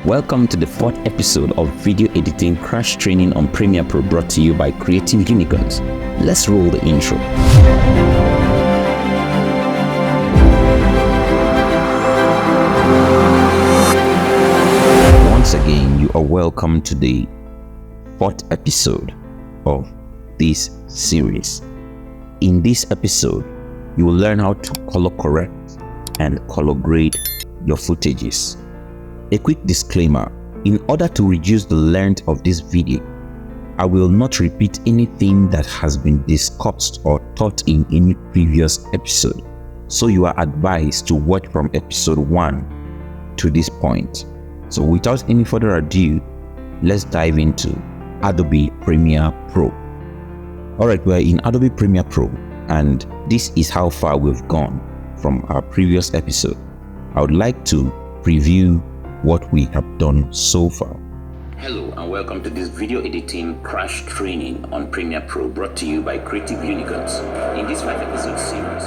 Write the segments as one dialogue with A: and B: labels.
A: Welcome to the fourth episode of video editing crash training on Premiere Pro, brought to you by Creative Unicorns. Let's roll the intro. Once again, you are welcome to the fourth episode of this series. In this episode, you will learn how to color correct and color grade your footages. A quick disclaimer: in order to reduce the length of this video, I will not repeat anything that has been discussed or taught in any previous episode, so you are advised to watch from episode 1 to this point. So without any further ado, let's dive into Adobe Premiere Pro. Alright, we're in Adobe Premiere Pro, and this is how far we've gone from our previous episode. I would like to preview what we have done so far. Hello and welcome to this video editing crash training on Premiere Pro, brought to you by Creative Unicorns. In this 5-episode series,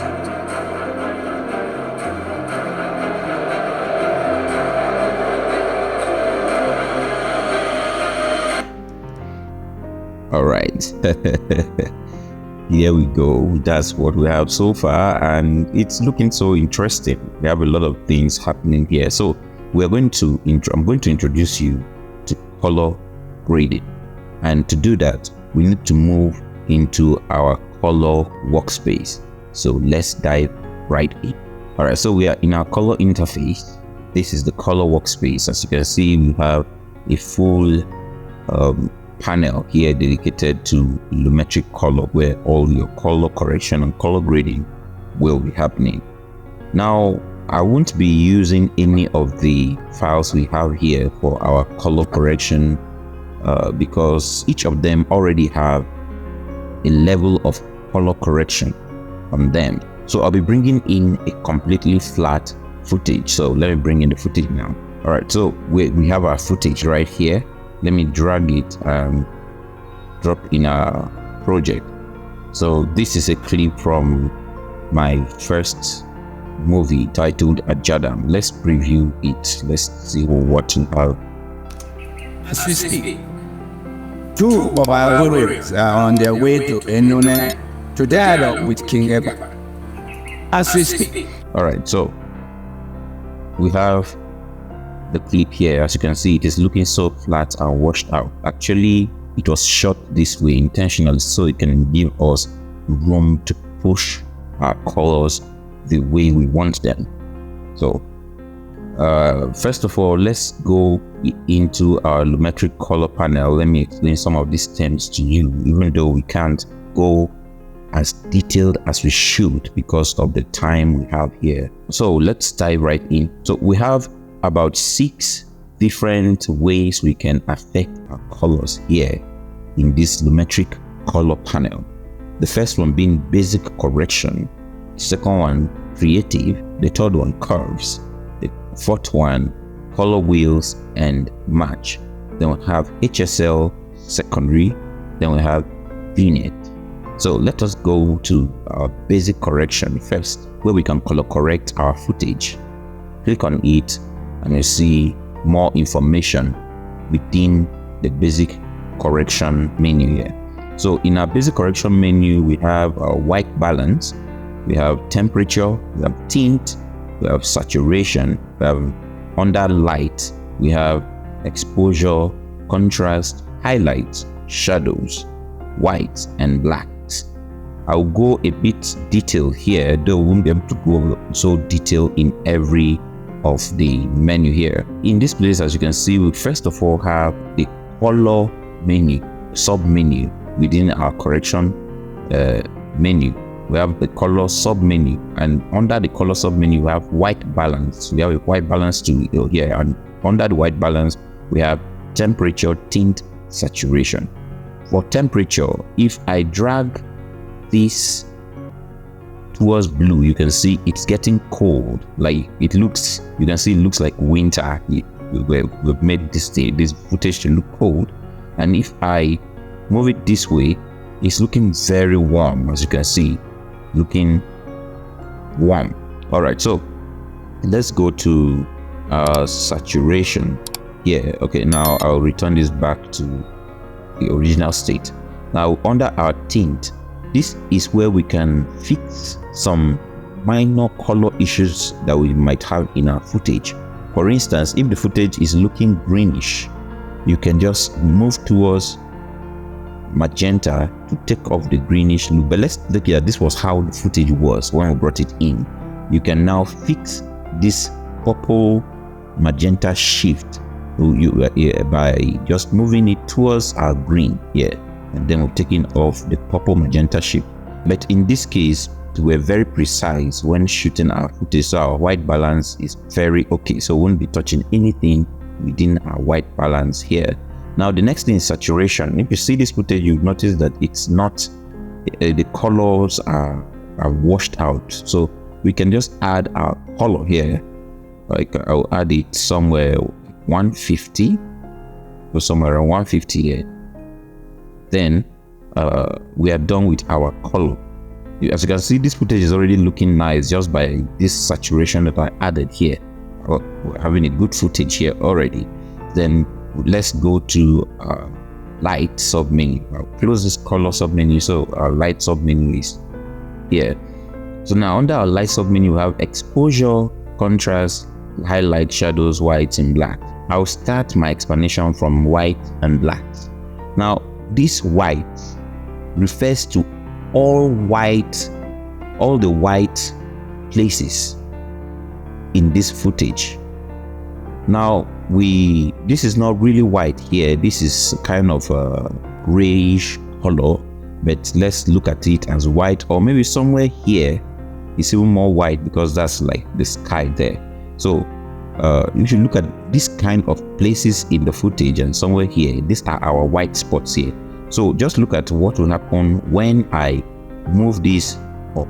A: all right. Here we go. That's what we have so far, and it's looking so interesting. We have a lot of things happening here. So I'm going to introduce you to color grading, and to do that we need to move into our color workspace. So let's dive right in. All right, so we are in our color interface. This is the color workspace. As you can see, we have a full panel here dedicated to Lumetri color, where all your color correction and color grading will be happening. Now, I won't be using any of the files we have here for our color correction because each of them already have a level of color correction on them. So I'll be bringing in a completely flat footage. So let me bring in the footage now. All right, so we have our footage right here. Let me drag it and drop in our project. So this is a clip from my first movie titled Ajadam. Let's preview it. Let's see what we have.
B: As we speak, two of our heroes are on their way to Enone to dialogue with King Eba. As we speak.
A: Alright, so we have the clip here. As you can see, it is looking so flat and washed out. Actually, it was shot this way intentionally so it can give us room to push our colors the way we want them. So first of all, let's go into our Lumetri color panel. Let me explain some of these terms to you, even though we can't go as detailed as we should because of the time we have here. So let's dive right in. So we have about 6 different ways we can affect our colors here in this Lumetri color panel. The first one being basic correction, the second one creative, the third one curves, the fourth one color wheels and match. Then we have HSL secondary, then we have vignette. So let us go to our basic correction first, where we can color correct our footage. Click on it and you see more information within the basic correction menu here. So in our basic correction menu, we have our white balance, we have temperature, we have tint, we have saturation, we have under light, we have exposure, contrast, highlights, shadows, whites and blacks. I'll go a bit detailed here, though we won't be able to go so detailed in every of the menu here. In this place, as you can see, we first of all have the color menu, sub menu within our correction menu. We have the color sub menu, and under the color sub menu we have white balance. We have a white balance tool here, and under the white balance we have temperature, tint, saturation. For temperature, if I drag this towards blue, you can see it's getting cold. Like it looks, you can see it looks like winter. We've made this footage to look cold, and if I move it this way, it's looking very warm. As you can see, looking warm. All right, so let's go to saturation. here. Okay, now I'll return this back to the original state. Now under our tint, this is where we can fix some minor color issues that we might have in our footage. For instance, if the footage is looking greenish, you can just move towards magenta to take off the greenish look. But let's look at this was how the footage was when we brought it in. You can now fix this purple magenta shift by just moving it towards our green here, and then we're taking off the purple magenta shift. But in this case, we're very precise when shooting our footage, so our white balance is very okay, so we won't be touching anything within our white balance here. Now the next thing is saturation. If you see this footage, you'll notice that it's not the colors are washed out, so we can just add our color here. Like I'll add it somewhere 150 or somewhere around 150 here. Then we are done with our color. As you can see, this footage is already looking nice just by this saturation that I added here. We're having a good footage here already. Then let's go to light submenu. I'll close this color submenu, so our light submenu is here. So now under our light submenu, we have exposure, contrast, highlight, shadows, white and black. I'll start my explanation from white and black. Now this white refers to all the white places in this footage. Now this is not really white here, this is kind of a grayish color, but let's look at it as white, or maybe somewhere here it's even more white because that's like the sky there. So you should look at this kind of places in the footage, and somewhere here, these are our white spots here. So just look at what will happen when I move this up.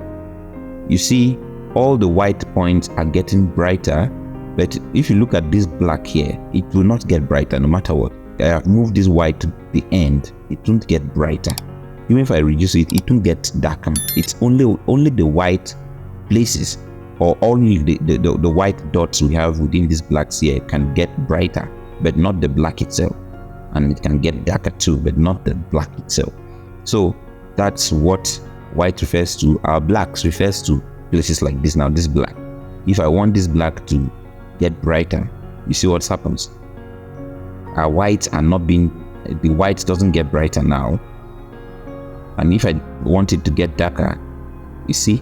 A: You see all the white points are getting brighter, but if you look at this black here, it will not get brighter no matter what. I have moved this white to the end, it won't get brighter. Even if I reduce it, it won't get darker. It's only the white places, or only the white dots we have within these blacks here can get brighter, but not the black itself. And it can get darker too, but not the black itself. So that's what white refers to. Our blacks refers to places like this. Now this black, if I want this black to get brighter, you see what happens. Our whites are not being, the white doesn't get brighter now. And if I want it to get darker, you see,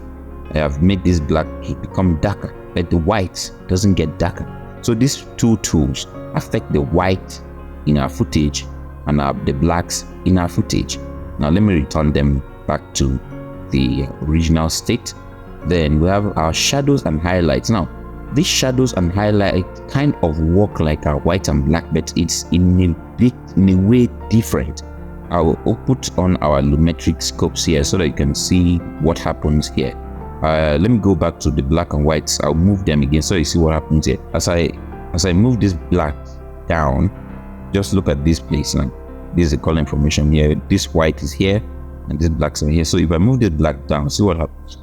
A: I have made this black to become darker, but the white doesn't get darker. So these two tools affect the white in our footage and the blacks in our footage. Now let me return them back to the original state. Then we have our shadows and highlights. Now these shadows and highlights kind of work like our white and black, but it's in a way different. I will put on our Lumetri scopes here so that you can see what happens here. Let me go back to the black and whites. I'll move them again so you see what happens here. As I move this black down, just look at this place now. This is the color information here. This white is here and this black is here. So if I move this black down, see what happens.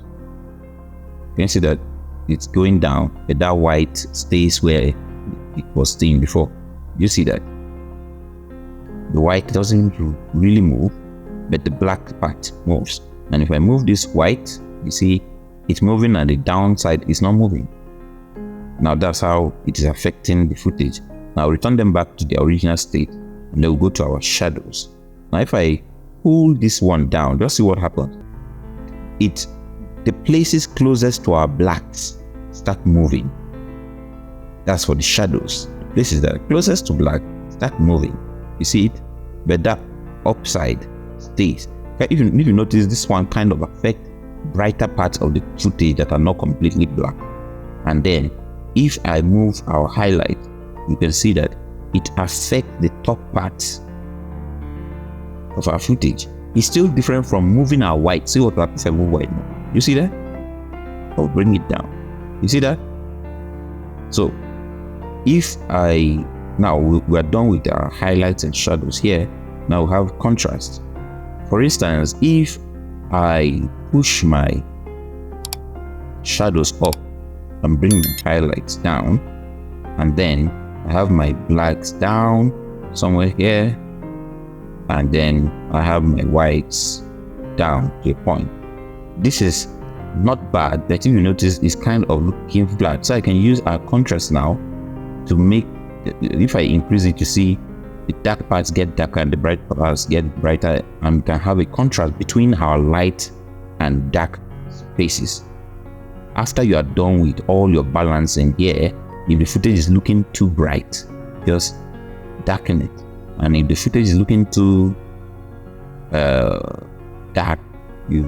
A: You can see that it's going down, but that white stays where it was staying before. You see that the white doesn't really move, but the black part moves. And if I move this white, you see it's moving and the downside is not moving. Now that's how it is affecting the footage. Now return them back to the original state, and then we'll go to our shadows. Now if I pull this one down, just see what happens. The places closest to our blacks start moving. That's for the shadows. The places that are closest to black start moving. You see it? But that upside stays. If you notice, this one kind of affects brighter parts of the footage that are not completely black. And then if I move our highlight, you can see that it affects the top parts of our footage. It's still different from moving our white. See what happens if I move white now. You see that? I'll bring it down. You see that? So if now we are done with our highlights and shadows here. Now we have contrast. For instance, if I push my shadows up and bring my highlights down, and then I have my blacks down somewhere here, and then I have my whites down to a point. This is not bad, but if you notice, it's kind of looking flat. So I can use our contrast now to make, if I increase it, you see the dark parts get darker and the bright parts get brighter, and we can have a contrast between our light and dark spaces. After you are done with all your balancing here, if the footage is looking too bright, just darken it, and if the footage is looking too dark, you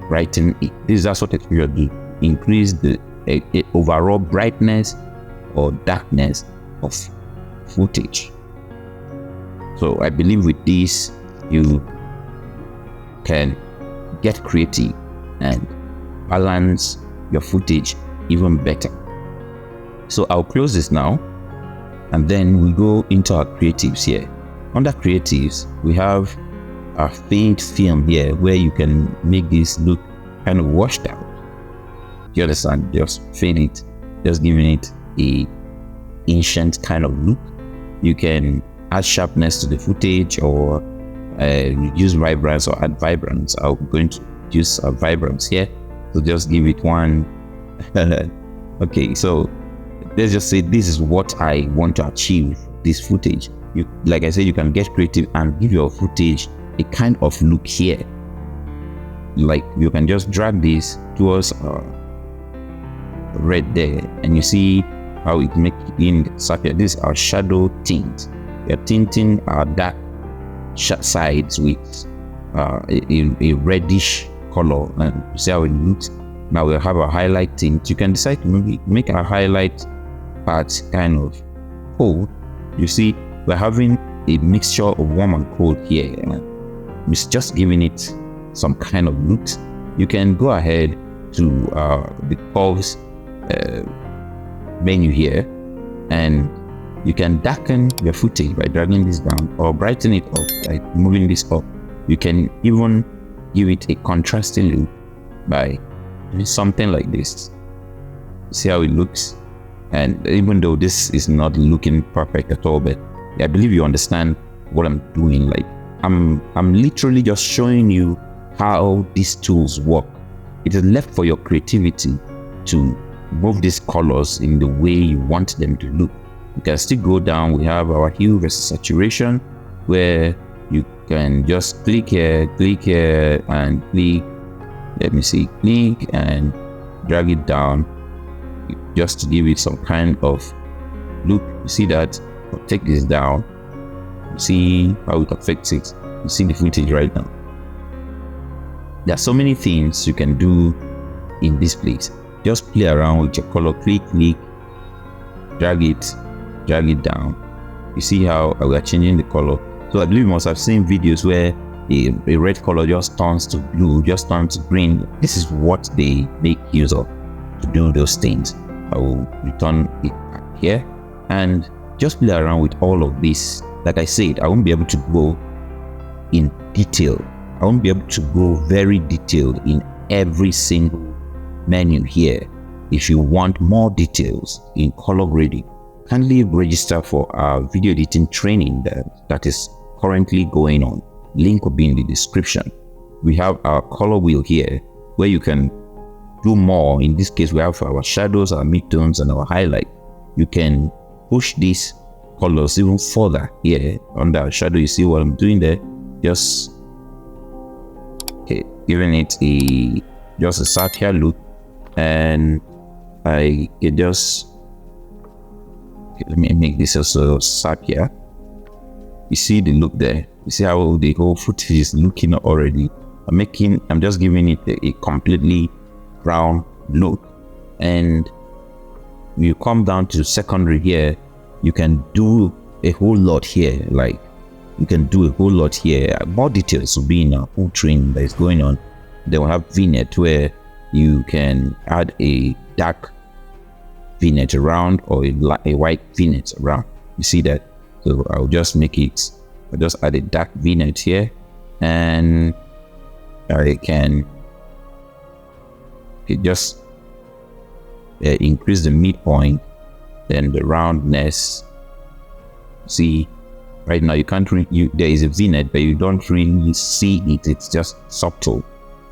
A: brighten it. This is what exposure do: increase the overall brightness or darkness of footage. So I believe with this you can get creative and balance your footage even better. So I'll close this now, and then we go into our creatives here. Under creatives, we have our faint film here, where you can make this look kind of washed out. You understand? Just fade it, just giving it a ancient kind of look. You can add sharpness to the footage, or reduce vibrance or add vibrance. I'm going to use vibrance here, so just give it one. Okay, so let's just say this is what I want to achieve this footage. You, like I said, you can get creative and give your footage a kind of look here. Like you can just drag this towards red there, and you see how it make in sepia. This is our shadow tint. We are tinting our dark sides with a reddish color, and see how it looks. Now we'll have a highlight tint. You can decide to make our highlight part kind of cold. You see, we're having a mixture of warm and cold here. It's just giving it some kind of looks. You can go ahead to the curves menu here, and you can darken your footage by dragging this down, or brighten it up by moving this up. You can even give it a contrasting look by doing something like this. See how it looks? And even though this is not looking perfect at all, but I believe you understand what I'm doing. Like I'm literally just showing you how these tools work. It is left for your creativity to move these colors in the way you want them to look. You can still go down. We have our hue versus saturation, where you can just click here and click, let me see, click and drag it down just to give it some kind of look. You see that? I'll take this down. You see how it affects it. You see the footage right now. There are so many things you can do in this place. Just play around with your color. Click, drag it down. You see how we are changing the color. So I believe you must have seen videos where a red color just turns to blue, just turns to green. This is what they make use of to do those things. I will return it back here and just play around with all of this. Like I said, I won't be able to go in detail. I won't be able to go very detailed in every single menu here. If you want more details in color grading, kindly register for our video editing training that is currently going on. Link will be in the description. We have our color wheel here, where you can do more. In this case, we have our shadows, our midtones, and our highlight. You can push these colors even further here under our shadow. You see what I'm doing there? Just giving it just a sepia look, and I can just let me make this also sepia. You see the look there. You see how the whole footage is looking already. I'm just giving it a completely brown look. And you come down to secondary here, you can do a whole lot here. Like you can do a whole lot here. More details will be in our full training that is going on. Then we'll have vignette, where you can add a dark vignette around or a white vignette around. You see that? So I'll just add a dark vignette here, and I can just increase the midpoint, then the roundness, See, right now you can't there is a vignette, but you don't really see it. It's just subtle,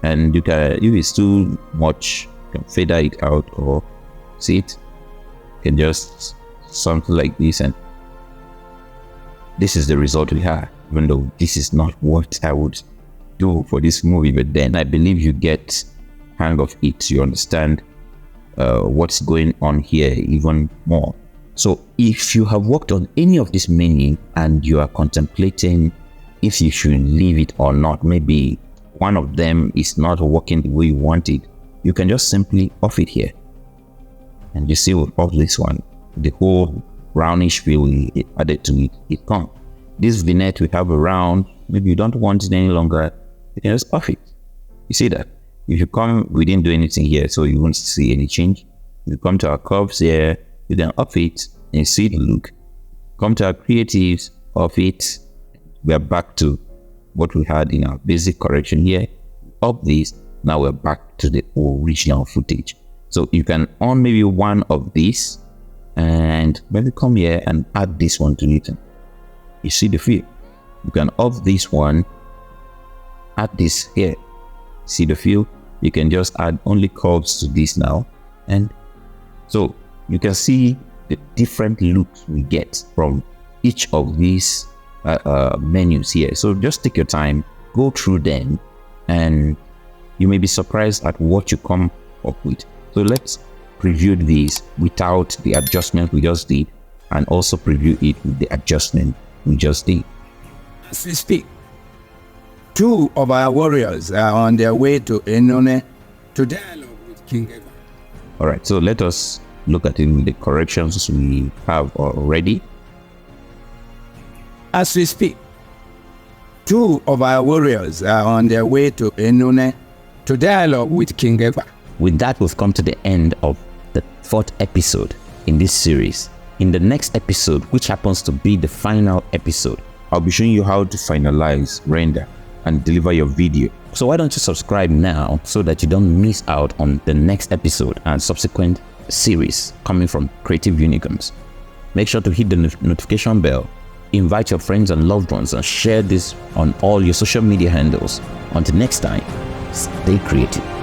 A: and you can, if it's too much, you can fade it out, or see it. You can just something like this, and this is the result we have. Even though this is not what I would do for this movie, but then I believe you get hang of it. You understand what's going on here even more. So if you have worked on any of this menu and you are contemplating if you should leave it or not, maybe one of them is not working the way you want it, you can just simply off it here. And you see with off this one, the whole brownish feel we added to it, it comes. This vignette we have around, maybe you don't want it any longer, you can just off it. You see that? If you come, we didn't do anything here, so you won't see any change. You come to our curves here, you then off it, and you see the look. Come to our creatives, off it, we are back to what we had in our basic correction here. Off this, now we're back to the original footage. So you can on maybe one of these, and maybe come here and add this one to it. You see the feel. You can off this one, add this here. See the feel. You can just add only curves to this now, and so you can see the different looks we get from each of these menus here. So just take your time, go through them, and you may be surprised at what you come up with. So let's preview these without the adjustment we just did, and also preview it with the adjustment we just did.
B: As we speak, 2 of our warriors are on their way to Enone to dialogue with King Eva.
A: Alright, so let us look at it with the corrections we have already.
B: As we speak, 2 of our warriors are on their way to Enone to dialogue with King Eva.
A: With that, we've come to the end of the 4th episode in this series. In the next episode, which happens to be the final episode, I'll be showing you how to finalize, render, and deliver your video. So why don't you subscribe now so that you don't miss out on the next episode and subsequent series coming from Creative Unicorns. Make sure to hit the notification bell, invite your friends and loved ones, and share this on all your social media handles. Until next time, stay creative.